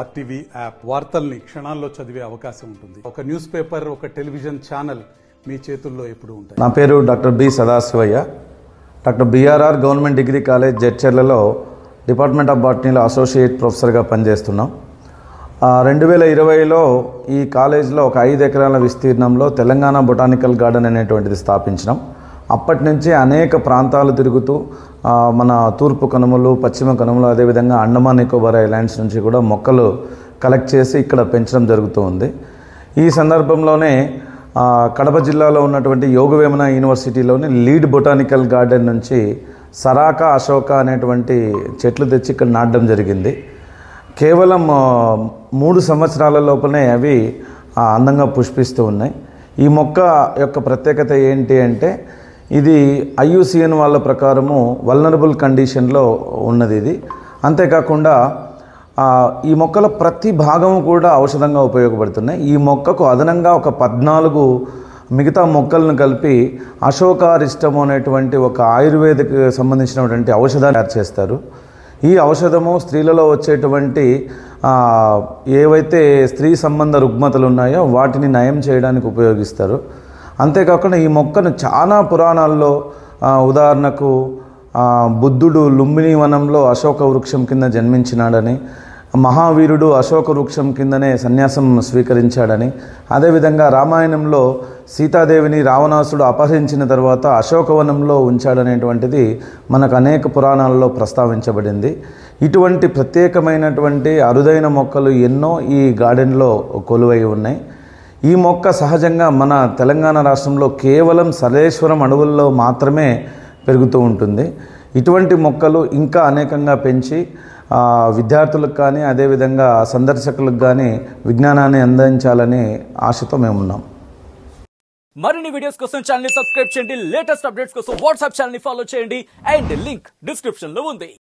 RTV app వార్తల్ని క్షణాల్లో చదివే అవకాశం ఉంటుంది. ఒక న్యూస్ పేపర్, ఒక టెలివిజన్ ఛానల్ మీ చేతుల్లో ఎప్పుడు ఉంటాయి. నా పేరు doctor B Sadasivaiah. Doctor BRR government degree college జడ్చర్లలో డిపార్ట్మెంట్ ఆఫ్ బాటనీలో అసోసియేట్ ప్రొఫెసర్గా పనిచేస్తున్నాం. 2020లో ఈ కాలేజ్లో ఒక 5 ఎకరాల విస్తీర్ణంలో తెలంగాణ బొటానికల్ గార్డెన్ అనేటువంటిది స్థాపించినాం. అప్పటి నుంచి అనేక ప్రాంతాలు తిరుగుతూ మన తూర్పు కనుమలు, పశ్చిమ కనుమలు, అదేవిధంగా అండమాన్ నికోబార్ ఐలాండ్స్ నుంచి కూడా మొక్కలు కలెక్ట్ చేసి ఇక్కడ పెంచడం జరుగుతూ ఉంది. ఈ సందర్భంలోనే కడప జిల్లాలో ఉన్నటువంటి యోగవేమన యూనివర్సిటీలోని లీడ్ బొటానికల్ గార్డెన్ నుంచి సరాక, అశోక అనేటువంటి చెట్లు తెచ్చి ఇక్కడ నాటడం జరిగింది. కేవలం 3 సంవత్సరాల లోపలనే అవి అందంగా పుష్పిస్తూ ఉన్నాయి. ఈ మొక్క యొక్క ప్రత్యేకత ఏంటి అంటే, ఇది IUCN వాళ్ళ ప్రకారము వల్నరబుల్ కండిషన్లో ఉన్నది. ఇది అంతేకాకుండా ఈ మొక్కల ప్రతి భాగము కూడా ఔషధంగా ఉపయోగపడుతున్నాయి. ఈ మొక్కకు అదనంగా ఒక 14 మిగతా మొక్కలను కలిపి అశోకారిష్టము అనేటువంటి ఒక ఆయుర్వేదిక్ సంబంధించినటువంటి ఔషధాన్ని తయారు చేస్తారు. ఈ ఔషధము స్త్రీలలో వచ్చేటువంటి ఏవైతే స్త్రీ సంబంధ రుగ్మతలు ఉన్నాయో వాటిని నయం చేయడానికి ఉపయోగిస్తారు. అంతేకాకుండా ఈ మొక్కను చాలా పురాణాల్లో, ఉదాహరణకు బుద్ధుడు లుంబిని వనంలో అశోక వృక్షం కింద జన్మించినాడని, మహావీరుడు అశోక వృక్షం కిందనే సన్యాసం స్వీకరించాడని, అదేవిధంగా రామాయణంలో సీతాదేవిని రావణాసుడు అపహరించిన తర్వాత అశోకవనంలో ఉంచాడనేటువంటిది మనకు అనేక పురాణాలలో ప్రస్తావించబడింది. ఇటువంటి ప్రత్యేకమైనటువంటి అరుదైన మొక్కలు ఎన్నో ఈ గార్డెన్లో కొలువై ఉన్నాయి. ఈ మొక్క సహజంగా మన తెలంగాణ రాష్ట్రంలో కేవలం సర్వేశ్వరం అడవుల్లో మాత్రమే పెరుగుతూ ఉంటుంది. ఇటువంటి మొక్కలు ఇంకా అనేకంగా పెంచి విద్యార్థులకు కానీ, అదేవిధంగా సందర్శకులకు కానీ విజ్ఞానాన్ని అందించాలని ఆశతో మేమున్నాం. మరిన్ని వీడియోస్ కోసం ఛానల్ ని సబ్స్క్రైబ్ చేయండి. లేటెస్ట్ అప్డేట్స్ కోసం వాట్సాప్ ఛానల్ ని ఫాలో చేయండి. అండ్ లింక్ డిస్క్రిప్షన్ లో ఉంది.